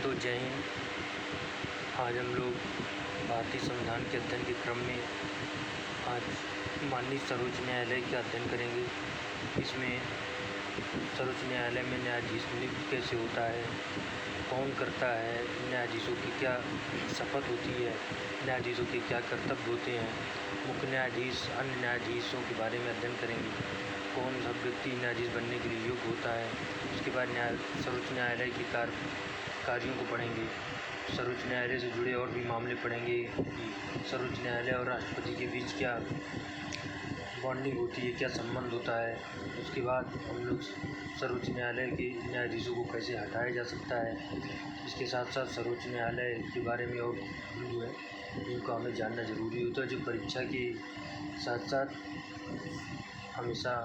तो जय हिंद। आज हम लोग भारतीय संविधान के अध्ययन के क्रम में आज माननीय सर्वोच्च न्यायालय का अध्ययन करेंगे। इसमें सर्वोच्च न्यायालय में न्यायाधीश नियुक्त कैसे होता है, कौन करता है, न्यायाधीशों की क्या शपथ होती है, न्यायाधीशों के क्या कर्तव्य होते हैं, मुख्य न्यायाधीश अन्य न्यायाधीशों के बारे में अध्ययन करेंगे। कौन सा व्यक्ति न्यायाधीश बनने के लिए योग्य होता है। उसके बाद सर्वोच्च न्यायालय के कार्यों को पढ़ेंगे। सर्वोच्च न्यायालय से जुड़े और भी मामले पढ़ेंगे कि सर्वोच्च न्यायालय और राष्ट्रपति के बीच क्या बॉन्डिंग होती है, क्या संबंध होता है। उसके बाद हम लोग सर्वोच्च न्यायालय के न्यायाधीशों को कैसे हटाया जा सकता है। इसके साथ साथ सर्वोच्च न्यायालय के बारे में और जो है इनको हमें जानना ज़रूरी होता है, जो परीक्षा के साथ साथ हमेशा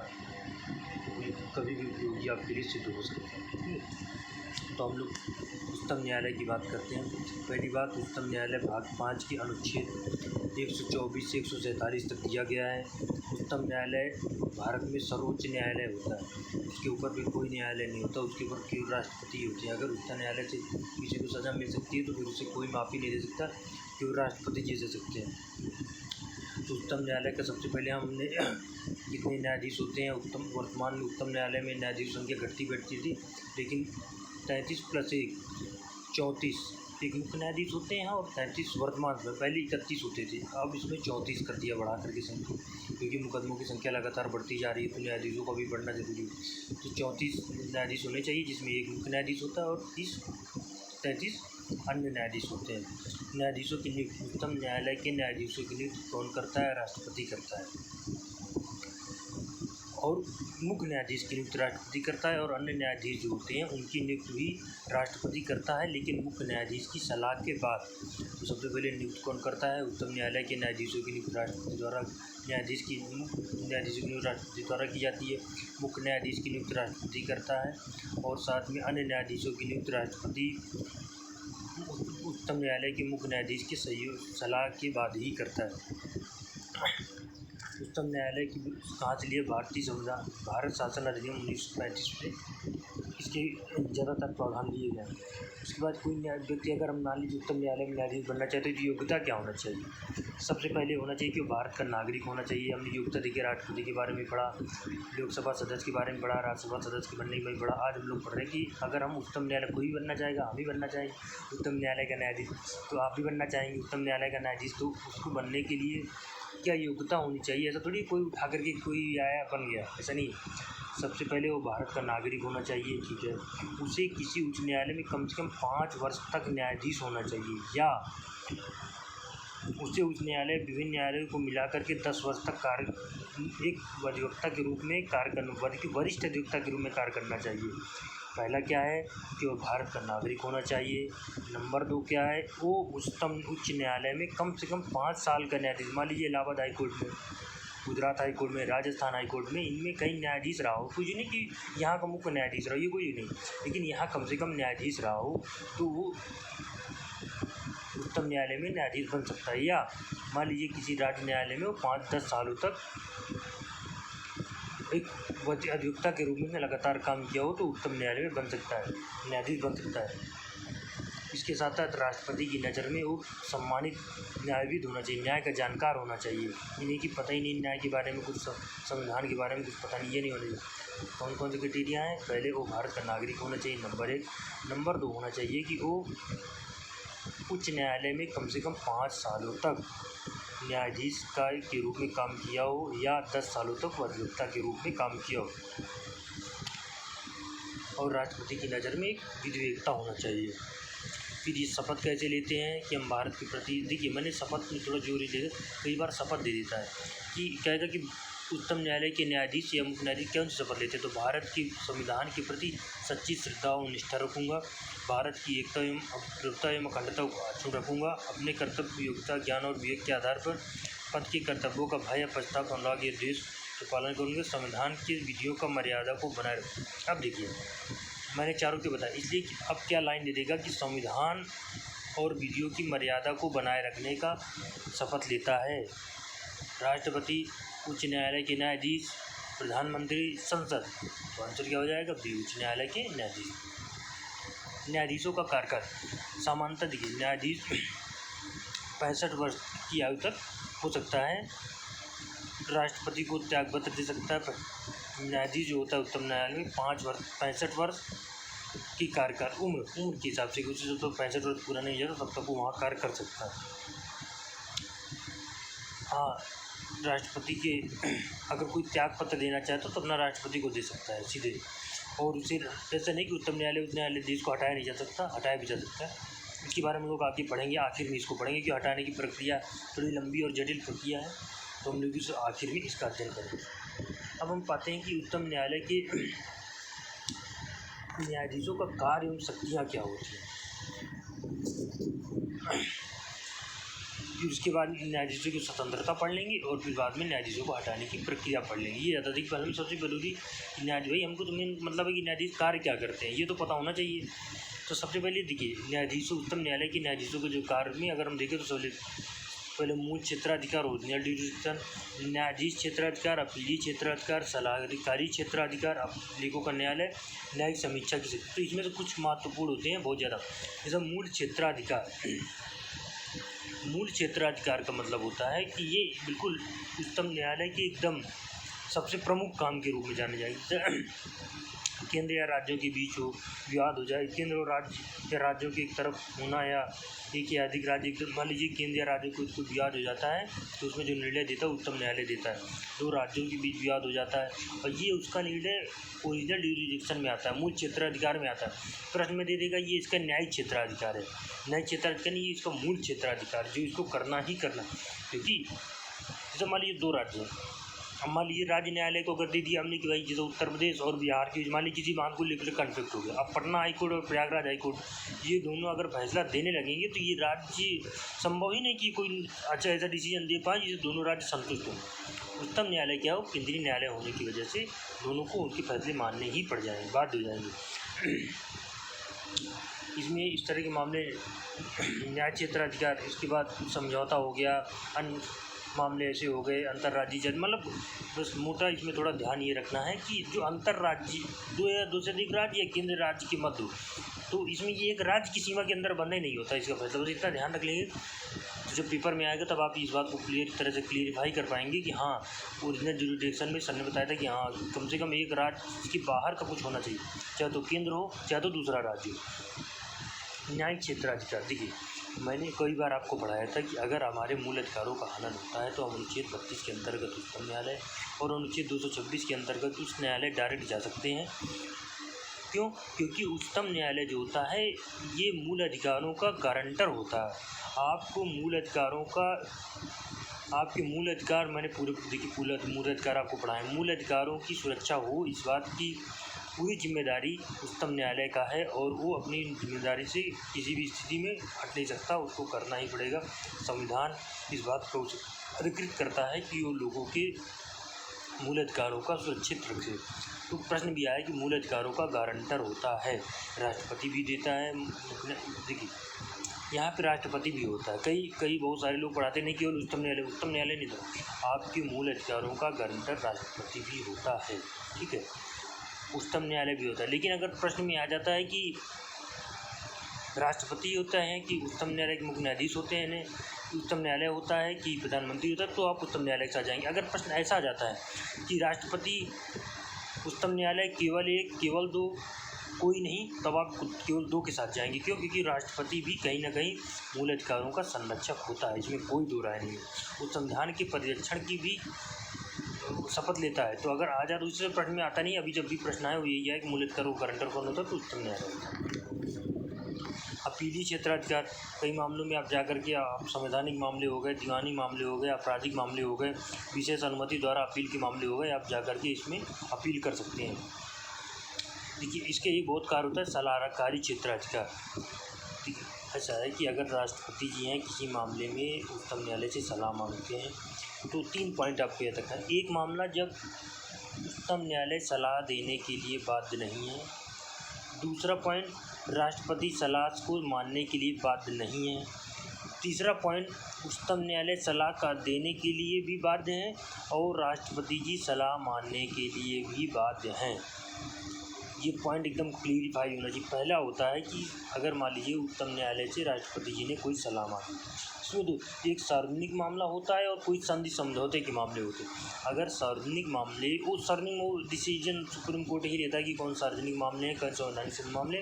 कभी भी उपयोगी आपके लिए सिद्ध हो सकते हैं। तो हम लोग उच्चतम न्यायालय की बात करते हैं। पहली बात, उच्चतम न्यायालय भाग 5 के अनुच्छेद 124 से 147 तक दिया गया है। उच्चतम न्यायालय भारत में सर्वोच्च न्यायालय होता है। उसके ऊपर भी कोई न्यायालय नहीं होता, उसके ऊपर केवल राष्ट्रपति होते हैं। अगर उच्चतम न्यायालय से किसी को सज़ा मिल सकती है तो फिर उसे कोई माफ़ी नहीं दे सकता, केवल राष्ट्रपति जी दे सकते हैं। तो उच्चतम न्यायालय का सबसे पहले हमने कितने न्यायाधीश होते हैं। वर्तमान में उच्चतम न्यायालय में न्यायाधीश संख्या घटती बढ़ती थी, लेकिन 33 + 1 34 एक मुख्य न्यायाधीश होते हैं और 33 वर्तमान में, पहले 31 होते थे, अब इसमें 34 कर दिया बढ़ा करके संख्या, क्योंकि मुकदमों की संख्या लगातार बढ़ती जा रही है तो न्यायाधीशों का भी बढ़ना जरूरी है। तो 34 न्यायाधीश होने चाहिए, जिसमें एक मुख्य न्यायाधीश होता है और 33 अन्य न्यायाधीश होते हैं। न्यायाधीशों की नियुक्ति, उच्चतम न्यायालय के न्यायाधीशों की नियुक्ति कौन करता है? राष्ट्रपति करता है। और मुख्य न्यायाधीश की नियुक्ति राष्ट्रपति करता है और अन्य न्यायाधीश जो होते हैं उनकी नियुक्ति भी राष्ट्रपति करता है, लेकिन मुख्य न्यायाधीश की सलाह के बाद। तो सबसे पहले नियुक्त कौन करता है? उच्चतम न्यायालय के न्यायाधीशों की नियुक्ति राष्ट्रपति द्वारा न्यायाधीशों की नियुक्ति राष्ट्रपति द्वारा की जाती है। मुख्य न्यायाधीश की नियुक्ति राष्ट्रपति करता है और साथ में अन्य न्यायाधीशों की नियुक्ति राष्ट्रपति उच्चतम न्यायालय के मुख्य न्यायाधीश की सलाह के बाद ही करता है। उच्चतम न्यायालय की कहाँ से लिए? भारतीय संविधान, भारत शासन अधिनियम 1935 से इसके ज़्यादातर प्रावधान लिए गए हैं। उसके बाद कोई व्यक्ति, अगर हम मान लीजिए उच्चतम न्यायालय में न्यायाधीश बनना चाहते हैं तो योग्यता क्या होना चाहिए? सबसे पहले होना चाहिए कि वो भारत का नागरिक होना चाहिए। हमने योग्यता देखिए, राष्ट्रपति के बारे में पढ़ा, लोकसभा सदस्य के बारे में पढ़ा, राज्यसभा सदस्य के बनने में पढ़ा। आज हम लोग पढ़ रहे हैं कि अगर हम उच्चतम न्यायालय, कोई भी बनना चाहेगा, हम ही बनना चाहेंगे उच्चतम न्यायालय का न्यायाधीश, तो आप भी बनना चाहेंगे उच्चतम न्यायालय का न्यायाधीश। तो उसको बनने के लिए क्या योग्यता होनी चाहिए? ऐसा थोड़ी कोई उठा करके कोई आया बन गया, ऐसा नहीं। सबसे पहले वो भारत का नागरिक होना चाहिए, ठीक है। उसे किसी उच्च न्यायालय में कम से कम 5 वर्ष तक न्यायाधीश होना चाहिए, या उसे उच्च न्यायालय विभिन्न न्यायालयों को मिला करके 10 वर्ष तक एक अधिवक्ता के रूप में कार्य करना, वरिष्ठ अधिवक्ता के रूप में कार्य करना चाहिए। पहला क्या है कि वो भारत का नागरिक होना चाहिए। नंबर 2 क्या है? वो उच्च न्यायालय में कम से कम 5 साल का न्यायाधीश, मान लीजिए इलाहाबाद हाई कोर्ट में, गुजरात हाई कोर्ट में, राजस्थान हाई कोर्ट में, इनमें कई न्यायाधीश रहा हो। कुछ नहीं कि यहाँ का मुख्य न्यायाधीश रहा हो, ये कोई नहीं, लेकिन यहाँ कम से कम न्यायाधीश रहा हो तो वो उच्चतम न्यायालय में न्यायाधीश बन सकता है। या मान लीजिए किसी राज्य न्यायालय में वो 5-10 सालों तक एक अधिवक्ता के रूप में लगातार काम किया हो तो उच्चतम न्यायालय में बन सकता है, न्यायाधीश बन सकता है। इसके साथ साथ राष्ट्रपति की नज़र में वो सम्मानित न्यायविद होना चाहिए, न्याय का जानकार होना चाहिए। इन्हें कि पता ही नहीं न्याय के बारे में कुछ, संविधान के बारे में कुछ पता नहीं, ये नहीं होना चाहिए। कौन कौन से क्राइटेरिया हैं? पहले वो भारत का नागरिक होना चाहिए, नंबर 1। नंबर 2 होना चाहिए कि वो उच्च न्यायालय में कम से कम 5 सालों तक न्यायाधीश के रूप में काम किया हो, या 10 सालों तक अधिवक्ता के रूप में काम किया हो। और राष्ट्रपति की नज़र में एक विधिवेकता होना चाहिए। फिर ये शपथ कैसे लेते हैं कि हम भारत के प्रति, देखिए मैंने शपथ में थोड़ा जोर ही दे, कई बार शपथ दे देता है कि कहेगा कि उच्चतम न्यायालय के न्यायाधीश या मुख्य न्यायाधीश कौन सी शपथ लेते हैं, तो भारत के संविधान के प्रति सच्ची श्रद्धा और निष्ठा रखूँगा, भारत की एकता एवं अखंडता एवं अखंडता को अक्षुण्ण रखूँगा, अपने कर्तव्य, योग्यता, ज्ञान और विवेक के आधार पर पद के कर्तव्यों का भय या पश्चाताप, अनुराग या द्वेष के पालन करूँगा, संविधान की विधियों का मर्यादा को बनाए रखूँगा। अब देखिए मैंने चारों के बताया, इसलिए कि अब क्या लाइन दे देगा कि संविधान और विधियों की मर्यादा को बनाए रखने का शपथ लेता है राष्ट्रपति, उच्च न्यायालय के न्यायाधीश, प्रधानमंत्री, संसद। तो आंसर क्या हो जाएगा? भी उच्च न्यायालय के न्यायाधीश। न्यायाधीशों का कार्यकाल सामान्यतः देखिए, न्यायाधीश 65 वर्ष की आयु तक हो सकता है। राष्ट्रपति को त्यागपत्र दे सकता है। न्यायाधीश जो होता है उच्चतम न्यायालय में 65 वर्ष की कार्यकाल उम्र के हिसाब से, कुछ जो तो 65 वर्ष पूरा नहीं जाता तब तक वो वहाँ कार्य कर सकता है। हाँ, राष्ट्रपति के अगर कोई त्याग पत्र देना चाहे तो अपना राष्ट्रपति को दे सकता है सीधे, और उसे ऐसा नहीं कि उच्चतम न्यायालय उच्च न्यायालय देश को हटाया नहीं जा सकता, हटाया भी जा सकता है। इसके बारे में लोग आगे पढ़ेंगे, आखिर में इसको पढ़ेंगे कि हटाने की प्रक्रिया थोड़ी लंबी और जटिल प्रक्रिया है, तो हम लोग इस आखिर में इसका अध्ययन करेंगे। अब हम पाते हैं कि उच्चतम न्यायालय के न्यायाधीशों का कार्य एवं शक्तियाँ क्या होती हैं। फिर उसके बाद न्यायाधीशों की स्वतंत्रता पढ़ लेंगे और फिर बाद में न्यायाधीशों को हटाने की प्रक्रिया पढ़ लेंगे। ये ज़्यादा देखिए, पहले सबसे जरूरी न्यायाधीश, भाई हमको तो मेन मतलब है कि न्यायाधीश कार्य क्या करते हैं ये तो पता होना चाहिए। तो सबसे पहले देखिए, न्यायाधीशों उच्चतम न्यायालय के न्यायाधीशों के जो कार्य में अगर हम देखें तो सबसे पहले मूल क्षेत्राधिकार होते हैं, जुरिडिक्शन, न्यायाधीश क्षेत्राधिकार, अपीलीय क्षेत्राधिकार, सलाहकारी क्षेत्राधिकार, लेखों का न्यायालय, न्यायिक समीक्षा की शक्ति। तो इसमें तो कुछ महत्वपूर्ण होते हैं बहुत ज़्यादा। जैसे मूल क्षेत्राधिकार, मूल क्षेत्राधिकार का मतलब होता है कि ये बिल्कुल उच्चतम न्यायालय के एकदम सबसे प्रमुख काम के रूप में जाने जाएंगे। केंद्र या राज्यों के बीच हो विवाद हो जाए, केंद्र और राज्य या राज्यों के एक तरफ होना या एक या अधिक राज्य, मान लीजिए केंद्र या राज्यों को कोई विवाद हो जाता है तो उसमें जो निर्णय देता है उच्चतम न्यायालय देता है। दो राज्यों के बीच विवाद हो जाता है और ये उसका निर्णय ओरिजिनल ड्यूरिडिक्शन में आता है, मूल क्षेत्राधिकार में आता है। प्रश्न में दे देगा ये इसका न्यायिक क्षेत्राधिकार है, न्यायिक क्षेत्राधिकार नहीं, ये इसका मूल क्षेत्राधिकार जो इसको करना ही करना। क्योंकि जैसे मान लीजिए दो राज्य हैं, अब मान लीजिए राज्य न्यायालय को अगर दे दिया हमने कि भाई जैसे उत्तर प्रदेश और बिहार के मान लीजिए किसी बात को लेकर कन्फ्लिक्ट हो गया, अब पटना हाईकोर्ट और प्रयागराज हाईकोर्ट ये दोनों अगर फैसला देने लगेंगे तो ये राज्य संभव ही नहीं कि कोई अच्छा ऐसा डिसीजन दे पाए जिससे दोनों राज्य संतुष्ट हों। उच्चतम न्यायालय क्या हो, केंद्रीय न्यायालय होने की वजह से दोनों को उनके फैसले मानने ही पड़ जाएंगे, बाध्य हो जाएंगे। इसमें इस तरह के मामले न्याय क्षेत्राधिकार, इसके बाद समझौता हो गया, अन्य मामले ऐसे हो गए अंतर्राज्यीय जज, मतलब बस मोटा इसमें थोड़ा ध्यान ये रखना है कि जो अंतर्राज्यीय दो या दो से अधिक राज्य या केंद्र राज्य के मध्य, तो इसमें ये एक राज्य की सीमा के अंदर बंधना नहीं होता इसका फैसला, बस इतना ध्यान रख लेंगे। तो जब पेपर में आएगा तब आप इस बात को क्लियर तरह से क्लियरिफाई कर पाएंगे कि हाँ ओरिजिनल जुरिडिक्शन में सर ने बताया था कि हाँ कम से कम एक राज्य के बाहर का कुछ होना चाहिए, चाहे तो केंद्र हो चाहे तो दूसरा राज्य हो। न्यायिक क्षेत्राधिकार, देखिए मैंने कई बार आपको पढ़ाया था कि अगर हमारे मूल अधिकारों का हनन होता है तो हम अनुच्छेद 32 के अंतर्गत उच्चतम न्यायालय और अनुच्छेद 226 के अंतर्गत उच्च न्यायालय डायरेक्ट जा सकते हैं। क्यों? क्योंकि उच्चतम न्यायालय जो होता है ये मूल अधिकारों का गारंटर होता है। आपको मूल अधिकारों का, आपके मूल अधिकार मैंने पूरे देखिए मूल अधिकार आपको पढ़ाए, मूल अधिकारों की सुरक्षा हो इस बात की पूरी जिम्मेदारी उच्चतम न्यायालय का है और वो अपनी जिम्मेदारी से किसी भी स्थिति में हट नहीं सकता, उसको करना ही पड़ेगा। संविधान इस बात को अधिकृत करता है कि वो लोगों के मूल अधिकारों का सुरक्षित रखे। तो प्रश्न भी आया कि मूल अधिकारों का गारंटर होता है, राष्ट्रपति भी देता है। देखिए यहाँ पे राष्ट्रपति भी होता है, कई बहुत सारे लोग पढ़ाते नहीं, केवल उच्चतम न्यायालय नहीं था, आपके मूल अधिकारों का गारंटर राष्ट्रपति भी होता है, ठीक है, उच्चतम न्यायालय भी होता है। लेकिन अगर प्रश्न में आ जाता है कि राष्ट्रपति होता है कि उच्चतम न्यायालय के मुख्य न्यायाधीश होते हैं, उच्चतम न्यायालय होता है कि प्रधानमंत्री होता है, तो आप उच्चतम न्यायालय के साथ जाएंगे। अगर प्रश्न ऐसा आ जाता है कि राष्ट्रपति उच्चतम न्यायालय केवल एक केवल दो कोई नहीं, तब आप केवल दो के साथ जाएंगे। क्यों? क्योंकि राष्ट्रपति भी कहीं ना कहीं मूल अधिकारों का संरक्षक होता है, इसमें कोई दो राय नहीं है, वो संविधान के परिरक्षण की भी शपथ लेता है। तो अगर आ जाए तो उससे प्रश्न में आता नहीं, अभी जब भी प्रश्न आए वो यही है कि मूल अधिकारों का गारंटर कौन होता है, तो उच्चतम न्यायालय। अपीलीय क्षेत्राधिकार, कई मामलों में आप जाकर के आप संवैधानिक मामले हो गए, दीवानी मामले हो गए, आपराधिक मामले हो गए, विशेष अनुमति द्वारा अपील के मामले हो गए, आप जाकर के इसमें अपील कर सकते हैं। देखिए इसके एक बहुत कार्य होता है सलाहकारी क्षेत्राधिकार। ठीक है, ऐसा है कि अगर राष्ट्रपति जी हैं किसी मामले में उच्चतम न्यायालय से सलाह मांगते हैं तो 3 पॉइंट आपको याद रखना है। एक मामला जब उच्चतम न्यायालय सलाह देने के लिए बाध्य नहीं है, दूसरा पॉइंट राष्ट्रपति सलाह को मानने के लिए बाध्य नहीं है, तीसरा पॉइंट उच्चतम न्यायालय सलाह का देने के लिए भी बाध्य है और राष्ट्रपति जी सलाह मानने के लिए भी बाध्य हैं। ये पॉइंट एकदम क्लियरिफाई होना चाहिए। पहला होता है कि अगर मान लीजिए उच्चतम न्यायालय से राष्ट्रपति जी ने कोई सलाह मांगी, इसमें दो, एक सार्वजनिक मामला होता है और कोई संधि समझौते के मामले होते हैं। अगर सार्वजनिक मामले, वो सार्वजनिक डिसीजन सुप्रीम कोर्ट ही लेता है कि कौन सार्वजनिक मामले हैं, कौन संवैधानिक मामले।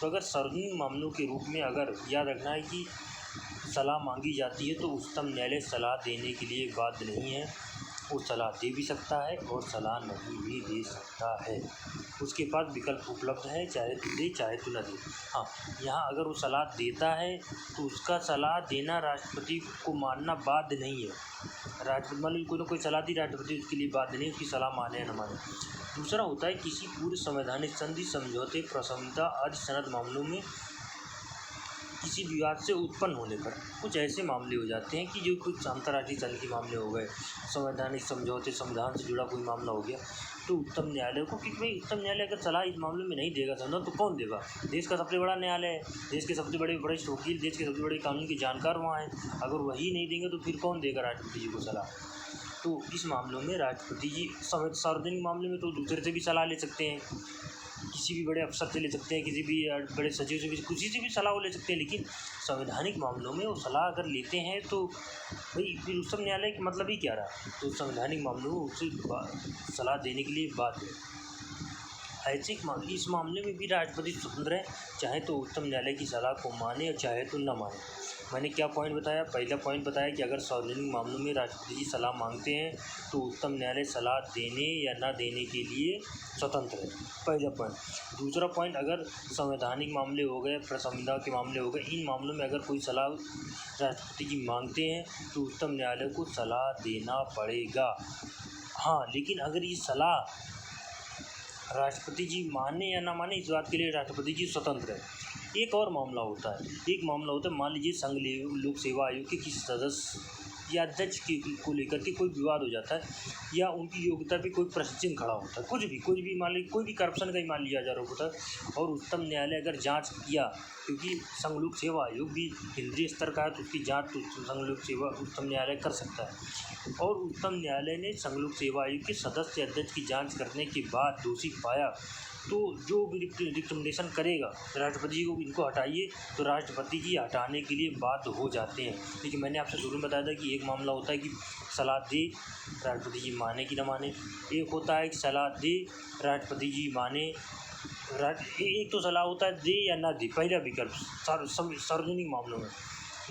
तो अगर सार्वजनिक मामलों के रूप में अगर याद रखना है कि सलाह मांगी जाती है तो उच्चतम न्यायालय सलाह देने के लिए बाध्य नहीं है। वो सलाह दे भी सकता है और सलाह नहीं भी दे सकता है। उसके पास विकल्प उपलब्ध है, चाहे तो दे चाहे तो न दे। हाँ, यहाँ अगर वो सलाह देता है तो उसका सलाह देना राष्ट्रपति को मानना बाध्य नहीं है। राष्ट्रपति मान लीजिए कोई ना कोई सलाह दी, राष्ट्रपति उसके लिए बाध्य नहीं, उसकी सलाह माने या न माने। दूसरा होता है किसी पूर्व संवैधानिक संधि समझौते प्रसंगता आदि सनद मामलों में किसी विवाद से उत्पन्न होने पर कुछ ऐसे मामले हो जाते हैं कि जो कुछ अंतर्राष्ट्रीय संधि के मामले हो गए, संवैधानिक समझौते, संविधान से जुड़ा कोई मामला हो गया, तो उच्चतम न्यायालय को, क्योंकि भाई उच्चतम न्यायालय अगर सलाह इस मामले में नहीं देगा समझौता तो कौन देगा? देश का सबसे बड़ा न्यायालय है, देश के सबसे बड़े वरिष्ठ वकील, देश के सबसे बड़े कानून के जानकार वहाँ हैं। अगर वही नहीं देंगे तो फिर कौन देगा राष्ट्रपति जी को सलाह? तो इस मामलों में राष्ट्रपति जी सार्वजनिक मामले में तो दूसरे से भी सलाह ले सकते हैं, किसी भी बड़े अफसर से ले सकते हैं, किसी भी बड़े सचिव से भी, किसी से भी सलाह ले सकते हैं। लेकिन संवैधानिक मामलों में वो सलाह अगर लेते हैं तो भाई फिर उच्चतम न्यायालय का मतलब ही क्या रहा? तो संवैधानिक मामलों में उससे सलाह देने के लिए बात है। ऐसे इस मामले में भी राष्ट्रपति स्वतंत्र है, चाहे तो उच्चतम न्यायालय की सलाह को माने और चाहे तो न माने। मैंने क्या पॉइंट बताया? पहला पॉइंट बताया कि अगर सार्वजनिक मामलों में राष्ट्रपति जी सलाह मांगते हैं तो उच्चतम न्यायालय सलाह देने या न देने के लिए स्वतंत्र है, पहला पॉइंट। दूसरा पॉइंट, अगर संवैधानिक मामले हो गए, संविधान के मामले हो गए, इन मामलों में अगर कोई सलाह राष्ट्रपति जी मांगते हैं तो उच्चतम न्यायालय को सलाह देना पड़ेगा। हाँ, लेकिन अगर ये सलाह राष्ट्रपति जी माने या ना माने, इस बात के लिए राष्ट्रपति जी स्वतंत्र है। एक और मामला होता है, मान लीजिए संघ लोक सेवा आयोग के किसी सदस्य या अध्यक्ष को लेकर के कोई विवाद हो जाता है या उनकी योग्यता पे कोई प्रश्न चिन्ह खड़ा होता है, कुछ भी मान लीजिए, कोई भी करप्शन का ही मान लिया जा रहा होता है, और उच्चतम न्यायालय अगर जांच किया, क्योंकि संघ लोक सेवा आयोग भी केंद्रीय स्तर का है तो उसकी जांच तो संघ लोक सेवा उच्चतम न्यायालय कर सकता है, और उच्चतम न्यायालय ने संघ लोक सेवा आयोग के सदस्य अध्यक्ष की जाँच करने के बाद दोषी पाया तो जो भी रिकमेंडेशन करेगा राष्ट्रपति जी को, इनको हटाइए, तो राष्ट्रपति जी हटाने के लिए बाध्य हो जाते हैं। लेकिन मैंने आपसे शुरू में बताया था कि एक मामला होता है कि सलाह दे, राष्ट्रपति जी माने कि न माने। एक होता है कि सलाह दे, राष्ट्रपति जी माने। एक तो सलाह होता है दे या ना दे, पहला विकल्प सार्वजनिक मामलों में।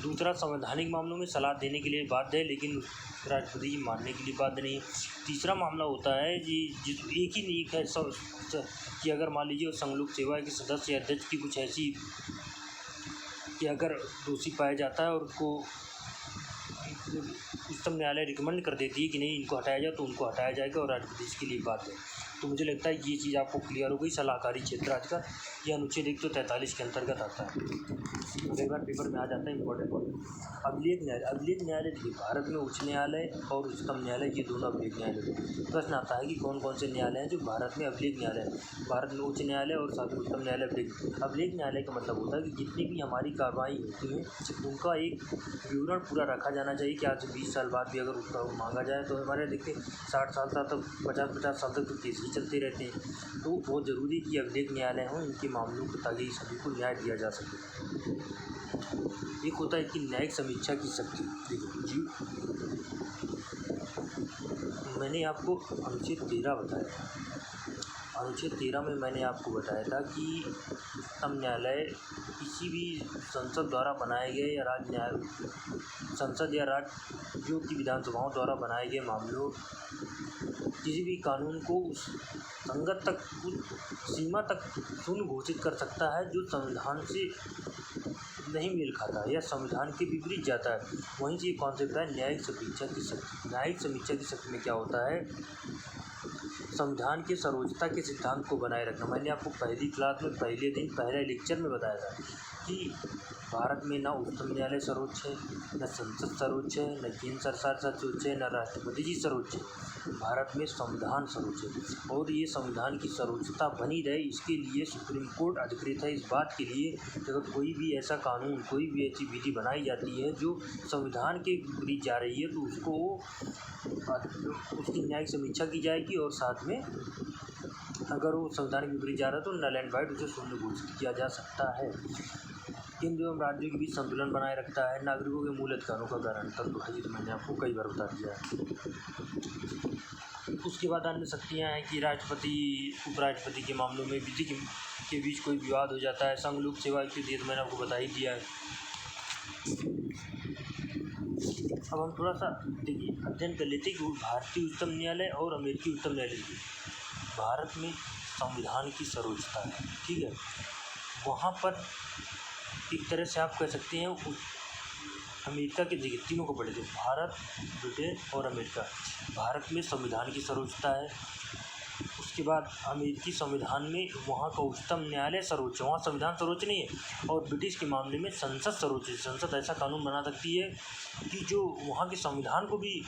दूसरा, संवैधानिक मामलों में सलाह देने के लिए बाध्य है लेकिन राष्ट्रपति जी मानने के लिए बाध्य नहीं। तीसरा मामला होता है एक है कि अगर मान लीजिए संघ लोक सेवा के सदस्य या अध्यक्ष की कुछ ऐसी कि अगर दोषी पाया जाता है और उसको उच्चतम न्यायालय रिकमेंड कर देती है कि नहीं इनको हटाया जाए, तो उनको हटाया जाएगा और राष्ट्रपति इसके लिए बाध्य है। तो मुझे लगता है ये चीज़ आपको क्लियर हो गई। सलाहकारी क्षेत्र आज का यह अनुच्छेद 143 के अंतर्गत आता है। कई बार पेपर में आ जाता है इंपॉर्टेंट पॉइंट। अभिलेख न्यायालय देखिए, भारत में उच्च न्यायालय और उच्चतम न्यायालय ये दोनों अभिलेख न्यायालय। प्रश्न आता है कि कौन कौन से न्यायालय हैं जो भारत में अभिलेख न्यायालय है। भारत में उच्च न्यायालय और साथ में उच्चतम न्यायालय अभिलेख। अभिलेख न्यायालय का मतलब होता है कि जितनी भी हमारी कार्रवाई होती है उनका एक विवरण पूरा रखा जाना चाहिए कि आज से 20 साल बाद भी अगर उसका मांगा जाए तो हमारे देखते 60 साल तक, 50 साल तक तो केस ही चलते रहते हैं। तो बहुत ज़रूरी कि अभिलेख न्यायालय हों इनके मामलों को, ताकि सभी को न्याय दिया जा सके। एक होता है कि न्यायिक समीक्षा की शक्ति। देखो जी, मैंने आपको अनुच्छेद 13 बताया। अनुच्छेद 13 में मैंने आपको बताया था कि उच्चतम न्यायालय किसी भी संसद द्वारा बनाए गए या संसद या राज्यों की विधानसभाओं द्वारा बनाए गए मामलों, किसी भी कानून को उस संगत तक, उस सीमा तक शून्य घोषित कर सकता है जो संविधान से नहीं मेल खाता है या संविधान के विपरीत जाता है। वहीं से ये कॉन्सेप्ट है न्यायिक समीक्षा की शक्ति। न्यायिक समीक्षा की शक्ति में क्या होता है? संविधान के सर्वोच्चता के सिद्धांत को बनाए रखना। मैंने आपको पहली क्लास में पहले दिन पहले लेक्चर में बताया था कि भारत में न उच्चतम न्यायालय सर्वोच्च है, न संसद सर्वोच्च है, न केंद्र सरकार सर्वोच्च है, न राष्ट्रपति जी सर्वोच्च है। भारत में संविधान सर्वोच्च है और ये संविधान की सर्वोच्चता बनी रहे इसके लिए सुप्रीम कोर्ट अधिकृत है। इस बात के लिए अगर कोई भी ऐसा कानून, कोई भी ऐसी विधि बनाई जाती है जो संविधान के विपरीत जा रही है तो उसकी न्यायिक समीक्षा की जाएगी और साथ में अगर वो संविधान के विपरीत जा रहा है तो नल एंड वाइड उसे शून्य घोषित किया जा सकता है। केंद्र एवं राज्यों के बीच संतुलन बनाए रखता है। नागरिकों के मूल अधिकारों का गारंटर तो है, ये तो मैंने आपको कई बार बता दिया है। उसके बाद अन्य शक्तियाँ हैं कि राष्ट्रपति उपराष्ट्रपति के मामलों में विधि के बीच कोई विवाद हो जाता है। संघ लोक सेवा आयोग की तो मैंने आपको बता ही दिया है। अब हम थोड़ा सा देखिए अध्ययन कर लेते हैं कि भारतीय उच्चतम न्यायालय और अमेरिकी उच्चतम न्यायालय की भारत में संविधान की सर्वोच्चता है, ठीक है। वहाँ पर एक तरह से आप कह सकते हैं अमेरिका के देखिए तीनों को पढ़े थे, भारत, ब्रिटेन और अमेरिका। भारत में संविधान की सर्वोच्चता है। उसके बाद अमेरिकी संविधान में वहाँ का उच्चतम न्यायालय सर्वोच्च है, वहाँ संविधान सर्वोच्च नहीं है। और ब्रिटिश के मामले में संसद सर्वोच्च है। संसद ऐसा कानून बना सकती है कि जो वहाँ के संविधान को भी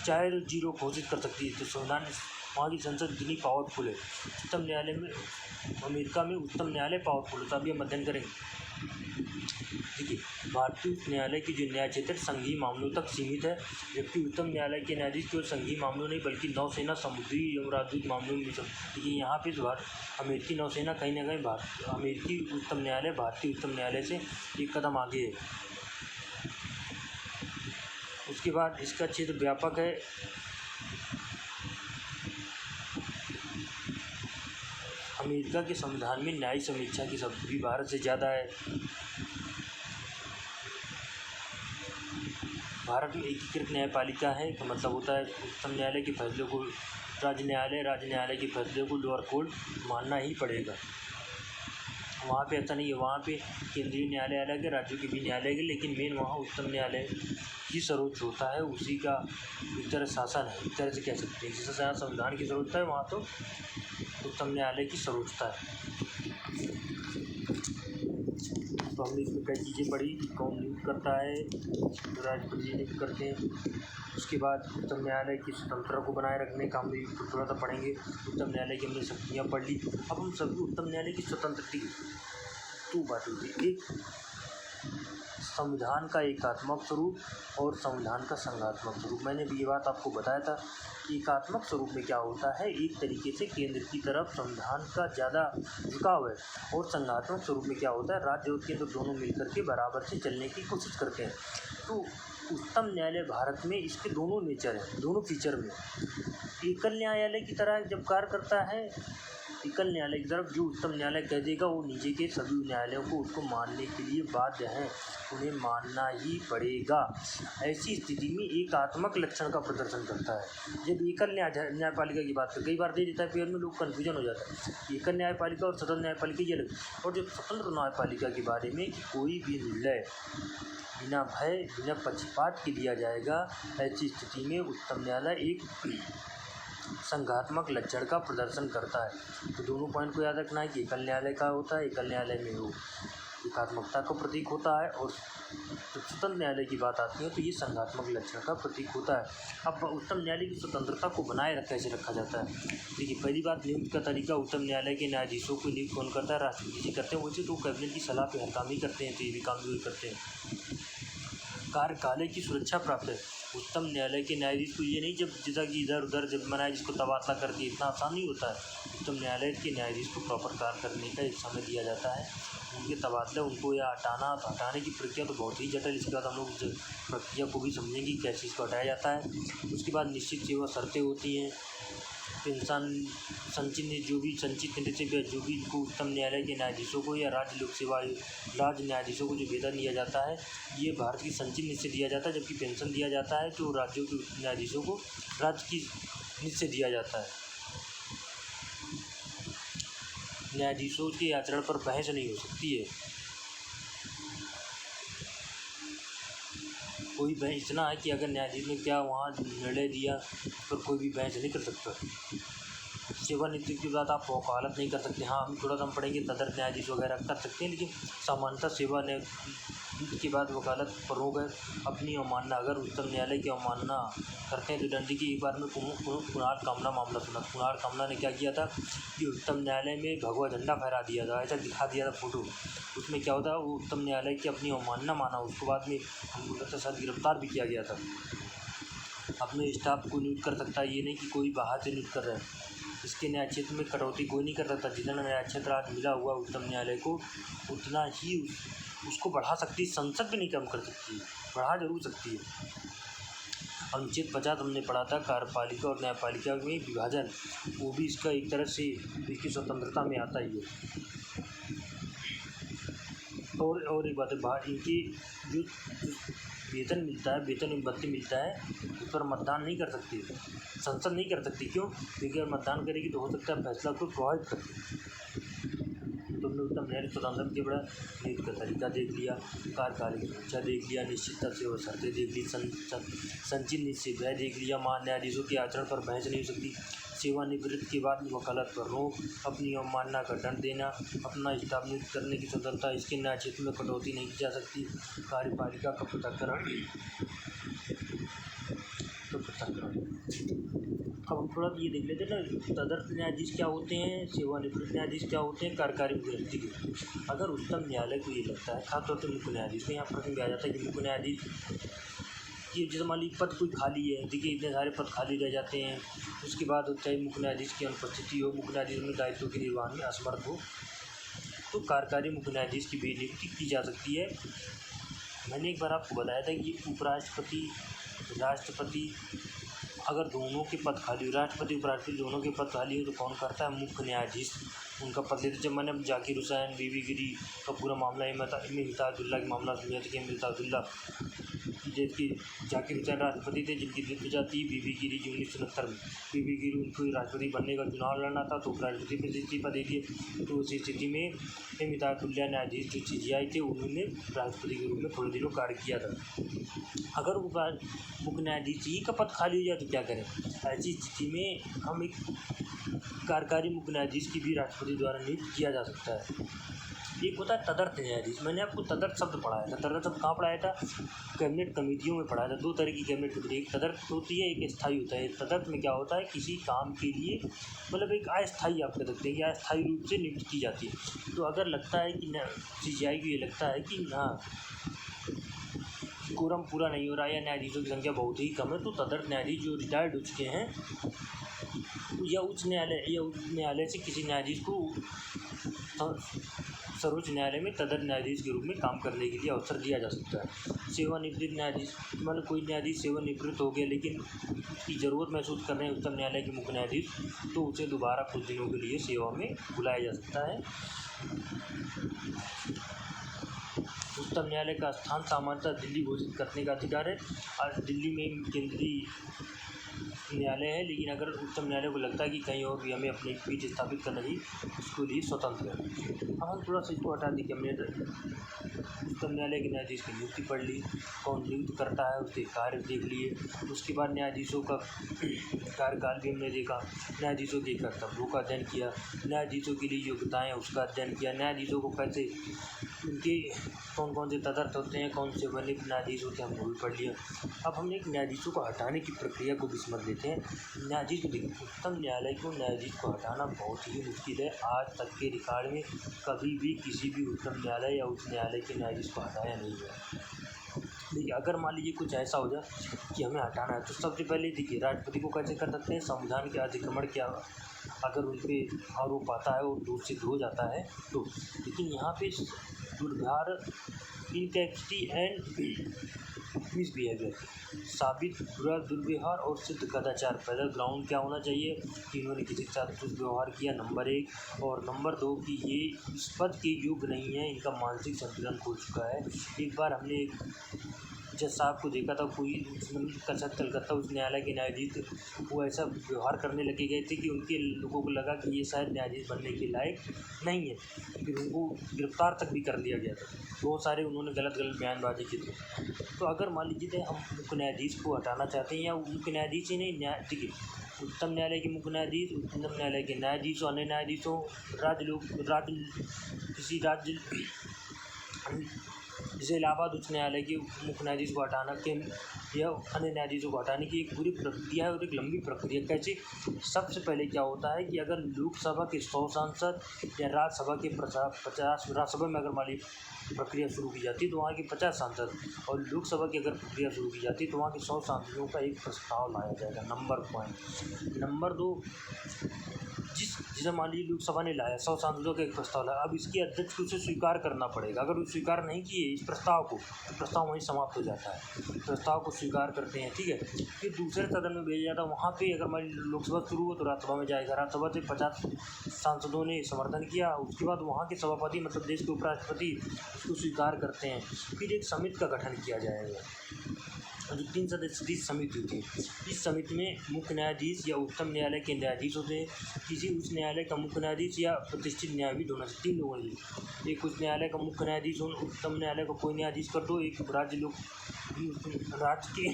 चाहे जीरो घोषित कर सकती है। तो संविधान वहाँ की संसद इतनी पावरफुल है। उच्चतम न्यायालय में अमेरिका में उच्चतम न्यायालय पावरफुल है। तो अभी हम अध्ययन करेंगे। देखिए भारतीय उच्च न्यायालय की जो न्याय क्षेत्र संघीय मामलों तक सीमित है, जबकि उच्चतम न्यायालय के न्यायाधीश केवल संघीय मामलों नहीं बल्कि नौसेना, समुद्री एवं राजदूत मामलों में भी देखिए यहाँ पे अमेरिकी नौसेना कहीं ना कहीं अमेरिकी उच्चतम न्यायालय भारतीय उच्चतम न्यायालय से एक कदम आगे है। उसके बाद इसका क्षेत्र व्यापक है। अमेरिका के संविधान में न्यायिक समीक्षा की शब्द भी भारत से ज़्यादा है। भारत में एकीकृत न्यायपालिका है, तो मतलब होता है उच्चतम न्यायालय के फैसले को राज्य न्यायालय के फैसले को लोअर कोर्ट मानना ही पड़ेगा। वहाँ पे ऐसा नहीं है, वहाँ पे केंद्रीय न्यायालय अलग है, राज्यों के भी न्यायालय है, लेकिन मेन वहाँ उच्चतम न्यायालय ही सर्वोच्च होता है। उसी का एक तरह शासन है, एक तरह से कह सकते हैं। जिससे यहाँ संविधान की सर्वोच्चता है, वहाँ तो उच्चतम न्यायालय की सर्वोच्चता है। तो हमने इसमें कई चीज़ें पढ़ी कि कौन नियुक्त करता है, तो राष्ट्रपति नियुक्त करते हैं। उसके बाद उच्चतम न्यायालय की स्वतंत्रता को बनाए रखने का हम भी थोड़ा सा पढ़ेंगे। उच्चतम न्यायालय की हमने शक्तियाँ पढ़ ली। अब हम सभी उच्चतम न्यायालय की स्वतंत्रता की दो बातें होती। एक संविधान का एकात्मक स्वरूप और संविधान का संघात्मक स्वरूप। मैंने भी ये बात आपको बताया था कि एकात्मक स्वरूप में क्या होता है, एक तरीके से केंद्र की तरफ संविधान का ज़्यादा झुकाव है। और संघात्मक स्वरूप में क्या होता है, राज्य और केंद्र दोनों मिलकर के बराबर से चलने की कोशिश करते हैं। तो उच्चतम न्यायालय भारत में इसके दोनों नेचर हैं, दोनों फीचर में। एकल न्यायालय की तरह जब कार्य करता है, एकल न्यायालय की तरफ जो उच्चतम न्यायालय कह देगा वो नीचे के सभी न्यायालयों को उसको मानने के लिए बाध्य हैं, उन्हें मानना ही पड़ेगा। ऐसी स्थिति में एकात्मक लक्षण का प्रदर्शन करता है। जब एकल न्यायपालिका की बात करें, कई बार दे देता है पेपर में, लोग कन्फ्यूजन हो जाता है। एकल न्यायपालिका और स्वतंत्र न्यायपालिका ये अलग। और जो स्वतंत्र न्यायपालिका के बारे में कि कोई भी निर्णय बिना भय बिना पक्षपात के लिया जाएगा, ऐसी स्थिति में उच्चतम न्यायालय एक संघात्मक लक्षण का प्रदर्शन करता है। तो दोनों पॉइंट को याद रखना है कि एकल न्यायालय का होता है, एकल न्यायालय में वो एकात्मकता का प्रतीक होता है, और जब स्वतंत्र न्यायालय की बात आती है तो ये संघात्मक लक्षण का प्रतीक होता है। अब उच्चतम न्यायालय की स्वतंत्रता को बनाए कैसे रखा जाता है। देखिए पहली बात, नियुक्त का तरीका। उच्चतम न्यायालय के न्यायाधीशों को नियुक्त कौन करता है, राष्ट्रपति जी करते हैं। वैसे तो कैबिनेट की सलाह पर हर काम ही करते हैं, तो ये भी काम भी करते हैं। कार्यकाल की सुरक्षा प्राप्त है। उच्चतम न्यायालय के न्यायाधीश को ये नहीं जब जैसा कि इधर उधर जब बनाए जिसको तबादला कर दिया, इतना आसान नहीं होता है। उच्चतम न्यायालय के न्यायाधीश को प्रॉपर कार्य करने का एक समय दिया जाता है। उनके तबादले उनको या हटाना, तो हटाने की प्रक्रिया तो बहुत ही जटिल। इसके बाद हम लोग इस प्रक्रिया को भी समझेंगे कैसे इसको हटाया जाता है। उसके बाद निश्चित सेवा शर्तें होती हैं। पेंशन संचित जो भी संचित निधि जो भी उच्चतम न्यायालय के न्यायाधीशों को या राज्य लोक सेवा राज्य न्यायाधीशों को जो वेतन दिया जाता है, ये भारत की संचित निधि से दिया जाता है। जबकि पेंशन दिया जाता है तो राज्यों के न्यायाधीशों को राज्य की निधि से दिया जाता है। न्यायाधीशों के आचरण पर बहस नहीं हो सकती है। कोई बहस इतना है कि अगर न्यायाधीश ने क्या वहाँ निर्णय दिया पर कोई भी बहस नहीं कर सकता। सेवानिवृत्ति के बाद आप वकालत नहीं कर सकते। हाँ, हम थोड़ा सा पढ़ेंगे तदर्थ न्यायाधीश वगैरह कर सकते हैं, लेकिन सामान्यतः सेवानिवृत्ति के बाद वकालत पर हो गए। अपनी अवमानना, अगर उच्चतम न्यायालय की अवमानना करते हैं तो दंडी की एक बार में कुणाल कामना मामला सुना। कुणाल कामना ने क्या किया था कि उच्चतम न्यायालय में भगवा झंडा फहरा दिया था, ऐसा दिखा दिया था फोटो। उसमें क्या होता है, वो उच्चतम न्यायालय की अपनी अवमानना माना। उसके बाद में हमको साथ गिरफ्तार भी किया गया था। अपने स्टाफ को नियुक्त कर सकता है, ये नहीं कि कोई बाहर से नियुक्त कर रहे हैं। इसके न्याय क्षेत्र में कटौती कोई नहीं कर सकता। जितना न्याय क्षेत्र आज मिला हुआ उच्चतम न्यायालय को, उतना ही उसको बढ़ा सकती है। संसद भी नहीं कम कर सकती है, बढ़ा जरूर सकती है। अनुच्छेद 50 हमने पढ़ा था, कार्यपालिका और न्यायपालिका में विभाजन, वो भी इसका एक तरह से इसकी स्वतंत्रता में आता ही है। और एक बात है, बाहर इनकी जो वेतन मिलता है, वेतन एवं भत्ते मिलता है, उस पर मतदान नहीं कर सकती, संसद नहीं कर सकती। क्यों? क्योंकि अगर मतदान करेगी तो हो सकता है फैसला को प्रभावित कर दे। तो हमने उत्तम न्यायालय स्वतंत्र के बड़ा नियुक्त का तरीका देख लिया, कार्यकालिक संख्या देख लिया, निश्चितता से वो शर्तें देख ली, संचित निश्चित देख लिया, महान न्यायाधीशों के आचरण पर बहस नहीं हो सकती, सेवानिवृत्ति के बाद वकालत पर रोक, अपनी अवमानना का दंड देना, अपना स्टाफ नियुक्त करने की स्वतंत्रता, इसके न्याय क्षेत्र में कटौती नहीं की जा सकती, कार्यपालिका का पृथक्करण। अब हम थोड़ा ये देख लेते हैं ना, तदर्थ न्यायाधीश क्या होते हैं, सेवानिवृत्त न्यायाधीश क्या होते हैं, कार्यकारी व्यक्ति के। अगर उच्चतम न्यायालय को ये लगता है, खासतौर पर मुख्य न्यायाधीश में यहाँ प्रश्न भी आ जाता है कि मुख्य न्यायाधीश कि जैसे मान लीजिए पद कोई खाली है, देखिए इतने सारे पद खाली रह जाते हैं, उसके बाद चाहे मुख्य न्यायाधीश की अनुपस्थिति हो, मुख्य न्यायाधीश में दायित्व के निर्वहन में असमर्थ हो, तो कार्यकारी मुख्य न्यायाधीश की भी नियुक्ति की जा सकती है। मैंने एक बार आपको बताया था कि उपराष्ट्रपति, राष्ट्रपति, अगर दोनों के पद खाली हो, राष्ट्रपति उपराष्ट्रपति दोनों के पद खाली हो, तो कौन करता है? मुख्य न्यायाधीश उनका पद लेते। जब मैंने जाकिर हुसैन, बीबी गिरी का पूरा मामला, इम्तियाज़ुल्लाह का मामला सुना था कि इम्तियाज़ुल्लाह जबकि जाकिर हुसैन राष्ट्रपति थे जिनकी मृत्यु थी बीबी गिरी जी 1969 में, बीबी गिरी उनको राष्ट्रपति बनने का चुनाव लड़ना था तो उपराष्ट्रपति पर इस्तीफा दे दिए। तो उसी स्थिति में इम्तियाज़ुल्लाह न्यायाधीश जो CJI थे उन्होंने राष्ट्रपति के रूप में थोड़े दिनों कार्य किया था। अगर मुख्य न्यायाधीश ही का पद खाली हो जाए तो क्या करें? ऐसी स्थिति में हम एक कार्यकारी मुख्य न्यायाधीश की भी राष्ट्रपति द्वारा नियुक्त किया जा सकता है। एक होता है तदर्थ न्यायाधीश। मैंने आपको तदर्थ शब्द पढ़ाया था। तदर्थ शब्द कहाँ पढ़ाया था? कैबिनेट कमेटियों में पढ़ाया था। दो तरह की कैबिनेट कमेटी, एक तदर्थ होती है, एक स्थायी होता है। तदर्थ में क्या होता है? किसी काम के लिए मतलब एक अस्थायी, आप कह सकते हैं कि अस्थायी रूप से नियुक्त की जाती है। तो अगर लगता है कि CJI को ये लगता है कि हाँ कोरम पूरा नहीं हो रहा है या न्यायाधीशों की संख्या बहुत ही कम है, तो तदर्थ न्यायाधीश जो रिटायर्ड हो चुके हैं या उच्च न्यायालय से किसी न्यायाधीश को सर्वोच्च न्यायालय में तदर्थ न्यायाधीश के रूप में काम करने के लिए अवसर दिया जा सकता है। सेवानिवृत्त न्यायाधीश, मतलब कोई न्यायाधीश सेवानिवृत्त हो गया लेकिन उसकी ज़रूरत महसूस कर रहे हैं उच्चतम न्यायालय के मुख्य न्यायाधीश, तो उसे दोबारा कुछ दिनों के लिए सेवा में बुलाया जा सकता है। उच्चतम न्यायालय का स्थान सामान्यतः दिल्ली घोषित करने का अधिकार है और दिल्ली में केंद्रीय न्यायालय है, लेकिन अगर उच्चतम न्यायालय को लगता है कि कहीं और भी हमें अपनी पीठ स्थापित करना चाहिए, उसके लिए स्वतंत्र है। अब हम थोड़ा सा इसको हटा दें कि हमने उच्चतम न्यायालय के न्यायाधीश की नियुक्ति पढ़ ली, कौन नियुक्त करता है उसके कार्य देख लिए, उसके बाद न्यायाधीशों का कार्यकाल भी हमने देखा, न्यायाधीशों के कर्तव्यों का अध्ययन किया, न्यायाधीशों के लिए योग्यताएँ उसका अध्ययन किया, न्यायाधीशों को कैसे उनके कौन कौन से तदर्थ होते हैं, कौन से वरिष्ठ न्यायाधीश होते हैं, हमने भी पढ़ लिया। अब हम एक न्यायाधीशों को हटाने की प्रक्रिया को भी समझ लेते हैं। न्यायाधीश को देखिए, उच्चतम न्यायालय को न्यायाधीश को हटाना बहुत ही मुश्किल है। आज तक के रिकॉर्ड में कभी भी किसी भी उच्चतम न्यायालय या उच्च न्यायालय के न्यायाधीश को हटाया नहीं गया। देखिए, अगर मान लीजिए कुछ ऐसा हो जाए कि हमें हटाना है, तो सबसे पहले देखिए राष्ट्रपति को कैसे कर सकते हैं? संविधान के अतिक्रमण क्या अगर उन पर आरोप आता है और दोष सिद्ध हो जाता है तो। लेकिन यहाँ पे दुर्व्यवहार, इनकैपेसिटी एंड मिसबिहेवियर, साबित बुरा दुर्व्यवहार और सिद्ध कदाचार पैदा ग्राउंड क्या होना चाहिए कि इन्होंने किसी के साथ दुर्व्यवहार किया, नंबर 1, और नंबर 2 कि ये इस पद के योग्य नहीं है, इनका मानसिक संतुलन खो चुका है। एक बार हमने एक जज साहब को देखा था, कोई कलकत्ता उच्च न्यायालय के न्यायाधीश, वो ऐसा व्यवहार करने लगे गए थे कि उनके लोगों को लगा कि ये शायद न्यायाधीश बनने के लायक नहीं है, फिर उनको गिरफ्तार तक भी कर लिया गया था। बहुत सारे उन्होंने गलत बयानबाजी की थी। तो अगर मान लीजिए हम मुख्य न्यायाधीश को हटाना चाहते हैं, या मुख्य न्यायाधीश ही नहीं, देखिए उच्चतम न्यायालय के मुख्य न्यायाधीश, उच्चतम न्यायालय के न्यायाधीश, अन्य न्यायाधीशों, किसी राज्य जैसे इलाहाबाद उच्च न्यायालय के मुख्य न्यायाधीश को हटाना के या अन्य न्यायाधीशों को हटाने की एक पूरी प्रक्रिया है और एक लंबी प्रक्रिया। कैसे? सबसे पहले क्या होता है कि अगर लोकसभा के 100 सांसद या राज्यसभा के 50, राज्यसभा में अगर मान लीजिए प्रक्रिया शुरू की जाती है तो वहाँ के 50 सांसद, और लोकसभा की अगर प्रक्रिया शुरू की जाती है तो वहाँ के 100 सांसदों का एक प्रस्ताव लाया जाएगा। नंबर 2, जिसे मान लीजिए लोकसभा ने लाया 100 सांसदों का एक प्रस्ताव लाया, अब इसके अध्यक्ष को उसे स्वीकार करना पड़ेगा। अगर वो स्वीकार नहीं किए इस प्रस्ताव को, तो प्रस्ताव वहीं समाप्त हो जाता है। प्रस्ताव को स्वीकार करते हैं, ठीक है, फिर दूसरे सदन में भेजा जाता है। वहाँ पे अगर मान लीजिए लोकसभा शुरू हो तो राज्यसभा में जाएगा, राज्यसभा से 50 सांसदों ने समर्थन किया, उसके बाद वहाँ के सभापति मतलब देश के उपराष्ट्रपति उसको स्वीकार करते हैं। फिर एक समिति का गठन किया जाएगा, जो 3 सदस्यीय समिति होती है। इस समिति में मुख्य न्यायाधीश या उच्चतम न्यायालय के न्यायाधीश होते हैं, किसी उच्च न्यायालय का मुख्य न्यायाधीश या प्रतिष्ठित न्यायविद होना चाहिए। 3 लोगों ने, एक उच्च न्यायालय का मुख्य न्यायाधीश हो, उच्चतम न्यायालय का कोई न्यायाधीश कर दो, एक राज्य के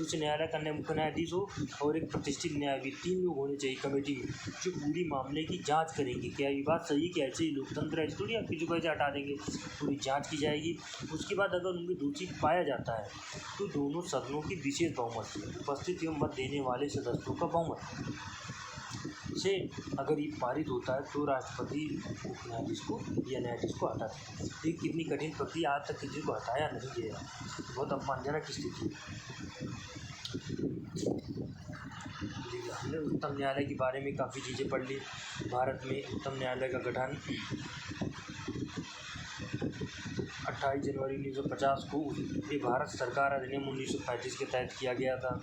उच्च न्यायालय का मुख्य न्यायाधीश हो और एक प्रतिष्ठित न्यायविद। 3 लोग होने चाहिए कमेटी में, जो पूरी मामले की जांच करेंगे, क्या ये बात सही, क्या ऐसे ही लोकतंत्र है, थोड़ी आप किसी को ऐसे हटा देंगे। पूरी जांच की जाएगी। उसके बाद अगर उनमें दोषी पाया जाता है तो दोनों सदनों की विशेष बहुमत से उपस्थित एवं मत देने वाले सदस्यों का बहुमत से अगर ये पारित होता है तो राष्ट्रपति मुख्य न्यायाधीश को या न्यायाधीश को हटा सकते हैं। ये कितनी कठिन प्रक्रिया, आज तक किसी को हटाया नहीं गया, बहुत अपमानजनक स्थिति। हमने उच्चतम न्यायालय के बारे में काफ़ी चीज़ें पढ़ ली। भारत में उच्चतम न्यायालय का गठन 28 जनवरी 1950 को ये भारत सरकार अधिनियम 1935 के तहत किया गया था।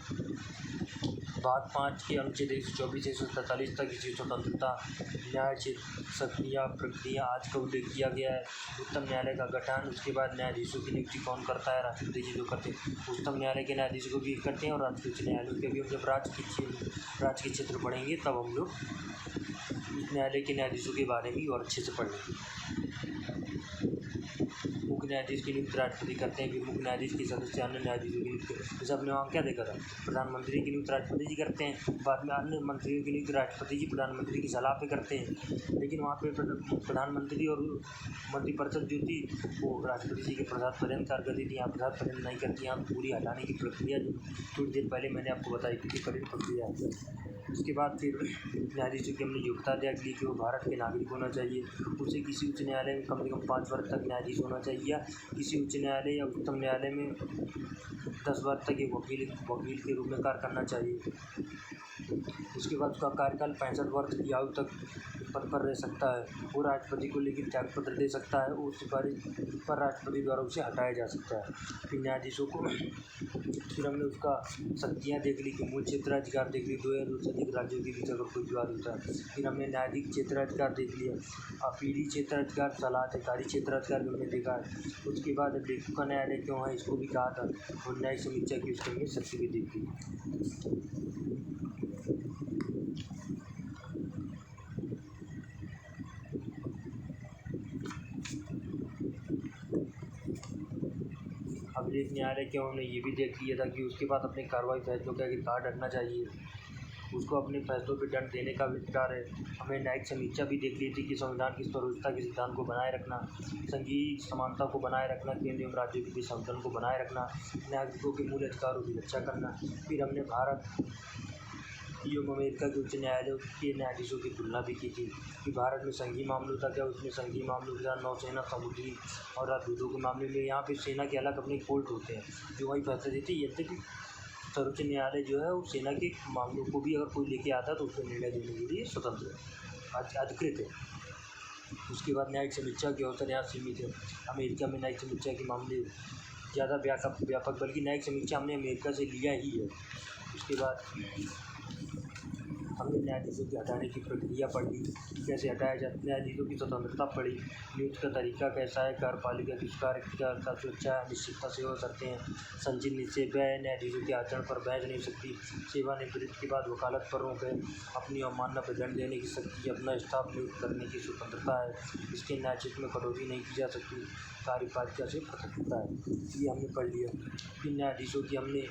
भाग 5 के अनुच्छेद 124 से 143 तक इसी स्वतंत्रता, न्याय क्षेत्र, सक्रिया प्रक्रिया आज का उल्लेख किया गया है। उच्चतम न्यायालय का गठन, उसके बाद न्यायाधीशों की नियुक्ति कौन करता है, राष्ट्रपति जी जो करते हैं। उच्चतम न्यायालय के न्यायाधीशों को भी करते हैं और राज्य के उच्च न्यायालयों के भी। हम जब राज्य के क्षेत्र पढ़ेंगे तब हम लोग न्यायालय के न्यायाधीशों के बारे में और अच्छे से पढ़ेंगे। मुख्य न्यायाधीश की नियुक्ति राष्ट्रपति करते हैं, फिर मुख्य न्यायाधीश के सदस्य अन्य न्यायाधीशों की नियुक्ति, जैसे अपने वहाँ क्या देखा था, प्रधानमंत्री की नियुक्ति राष्ट्रपति जी करते हैं, बाद में अन्य मंत्रियों की नियुक्ति राष्ट्रपति जी प्रधानमंत्री की सलाह पे करते हैं। लेकिन वहाँ पे प्रधानमंत्री और मंत्रिपरिषद जो थी वो राष्ट्रपति जी के प्रसाद पर्यंत कार्य करती थी। यहाँ प्रसाद पर्यंत नहीं करती, यहाँ पूरी हटाने की प्रक्रिया जो थोड़ी देर पहले मैंने आपको बताई थी कि कठिन प्रक्रिया है। उसके बाद फिर न्यायाधीशों की हमने योग्यता त्याग ली कि वो भारत के नागरिक होना चाहिए, उसे किसी उच्च न्यायालय में कम से कम 5 वर्ष तक न्यायाधीश होना चाहिए, या किसी उच्च न्यायालय या उच्चतम न्यायालय में 10 वर्ष तक एक वकील के रूप में कार्य करना चाहिए। उसके बाद उसका कार्यकाल 65 वर्ष की आयु तक पद पर रह सकता है। वो राष्ट्रपति को लेकर त्यागपत्र दे सकता है, और सिफारिश पर राष्ट्रपति द्वारा उसे हटाया जा सकता है। फिर न्यायाधीशों को फिर हमने उसका शक्तियाँ देख ली कि मूल क्षेत्राधिकार देख ली, 2 या 2 से अधिक राज्यों के बीच अगर कोई विवाद होता है। फिर हमने न्यायाधिक क्षेत्राधिकार देख लिया, अपीली क्षेत्राधिकार, सलाहकारी क्षेत्राधिकार भी हमने देखा है। उसके बाद लेखों का न्यायालय क्यों है इसको भी कहा था, और न्यायिक समीक्षा की उसके हमने शक्ति भी देखी। अभिलेख न्यायालय क्यों, हमने ये भी देख लिया था कि उसके बाद अपने कार्रवाई फैसलों का अधिकार डरना चाहिए, उसको अपने फैसलों पर दंड देने का भी अधिकार है। हमें न्यायिक समीक्षा भी देख ली थी कि संविधान की सर्वोच्चता के सिद्धांत को बनाए रखना, संघीय समानता को बनाए रखना, केंद्र एवं राज्यों के बीच संतुलन को बनाए रखना, नागरिकों के मूल अधिकारों की रक्षा करना। फिर हमने भारत एवं अमेरिका के उच्च न्यायालयों के न्यायाधीशों की तुलना भी की थी कि भारत में संघीय मामलों था क्या, उसमें संघीय मामलों के साथ नौसेना, समुद्री और राजदूतों के मामले में यहाँ पे सेना के अलग अपने कोर्ट होते हैं जो वही फैसले देते हैं। यद्यपि सर्वोच्च न्यायालय जो है वो सेना के मामलों को भी अगर कोई लेके आता है तो उसको निर्णय देने के लिए स्वतंत्र है, अधिकृत है। उसके बाद न्यायिक समीक्षा के अवसर यहाँ सीमित है। अमेरिका में न्यायिक समीक्षा के मामले ज़्यादा व्यापक, बल्कि न्यायिक समीक्षा हमने अमेरिका से लिया ही है। उसके बाद हमने न्यायाधीशों की हटाने की प्रक्रिया पढ़ी, कैसे हटाया जाए, न्यायाधीशों की स्वतंत्रता पढ़ी, नियुक्ति का तरीका कैसा है, कार्यपालिका की कार्य का सुरक्षा निश्चितता से हो सकते हैं, संचित निश्चय व्यय, न्यायाधीशों के आचरण पर बहस नहीं सकती, सेवानिवृत्ति के बाद वकालत पर रोक है, अपनी अवमानना पर दंड देने की शक्ति, अपना स्टाफ नियुक्त करने की स्वतंत्रता है, इसके न्याय क्षेत्र में कटौती नहीं की जा सकती, कार्यपालिका से पृथकता है। ये हमने पढ़ लिया। फिर न्यायाधीशों की हमने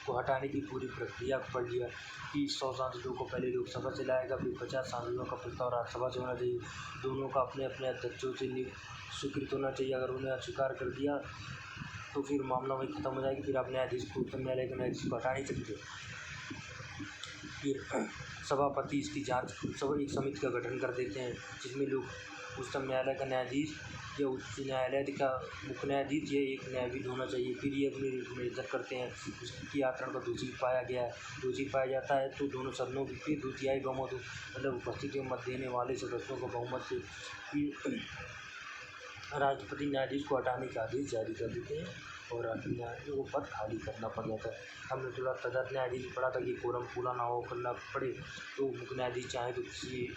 को हटाने की पूरी प्रक्रिया को पढ़ लिया कि 100 सांसदों को पहले लोकसभा से लाएगा, फिर 50 सांसदों का प्रस्ताव राज्यसभा से होना चाहिए, दोनों का अपने अपने अध्यक्षों से स्वीकृत होना चाहिए। अगर उन्हें अस्वीकार कर दिया तो फिर मामला वही खत्म हो जाएगी, फिर आप न्यायाधीश को उच्चतम न्यायालय के न्यायाधीश को हटा नहीं सकते। फिर सभापति इसकी जाँच, सब एक समिति का गठन कर देते हैं जिसमें लोग उच्चतम न्यायालय का न्यायाधीश या उच्च न्यायालय का मुख्य न्यायाधीश या एक न्यायविद होना चाहिए। फिर ये अपनी निर्धारित करते हैं उसकी आचरण का दोषी पाया गया है, दोषी पाया जाता है तो दोनों सदनों की फिर द्वितीयाई बहुमत मतलब उपस्थिति में मत देने वाले सदस्यों को बहुमत से फिर राष्ट्रपति न्यायाधीश को हटाने का आदेश जारी कर देते हैं और राष्ट्रीय न्यायाधीश को पद खाली करना पड़ जाता है। हमने थोड़ा तदर्थ न्यायाधीश पढ़ा था कि कोरम पूरा ना हो करना पड़े तो मुख्य न्यायाधीश चाहे तो किसी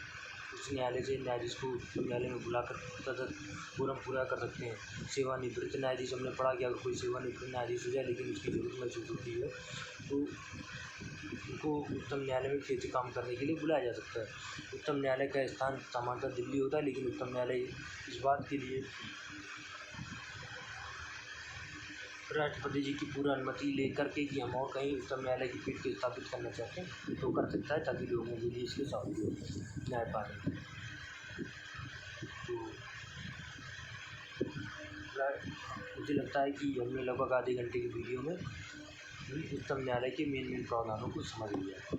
उच्च न्यायालय से न्यायाधीश को न्यायालय में बुलाकर तदर्थ कोरम पूरा कर सकते हैं। सेवानिवृत्त न्यायाधीश हमने पढ़ा कि अगर कोई सेवानिवृत्त न्यायाधीश हो जाए लेकिन उसकी जरूरत महसूस होती है तो उनको उच्चतम न्यायालय में फिर से काम करने के लिए बुलाया जा सकता है। उच्चतम न्यायालय का स्थान सामान्यतः दिल्ली होता है, लेकिन उच्चतम न्यायालय इस बात के लिए राष्ट्रपति जी की पूरा अनुमति लेकर के कि हम और कहीं उच्चतम न्यायालय की पीठ को स्थापित करना चाहते हैं तो कर सकता है, ताकि लोगों के लिए इसके साथ हो न्यायपालिका। तो मुझे लगता है कि हमने लगभग आधे घंटे की वीडियो में उच्चतम न्यायालय के मेन प्रावधानों को समझ लिया।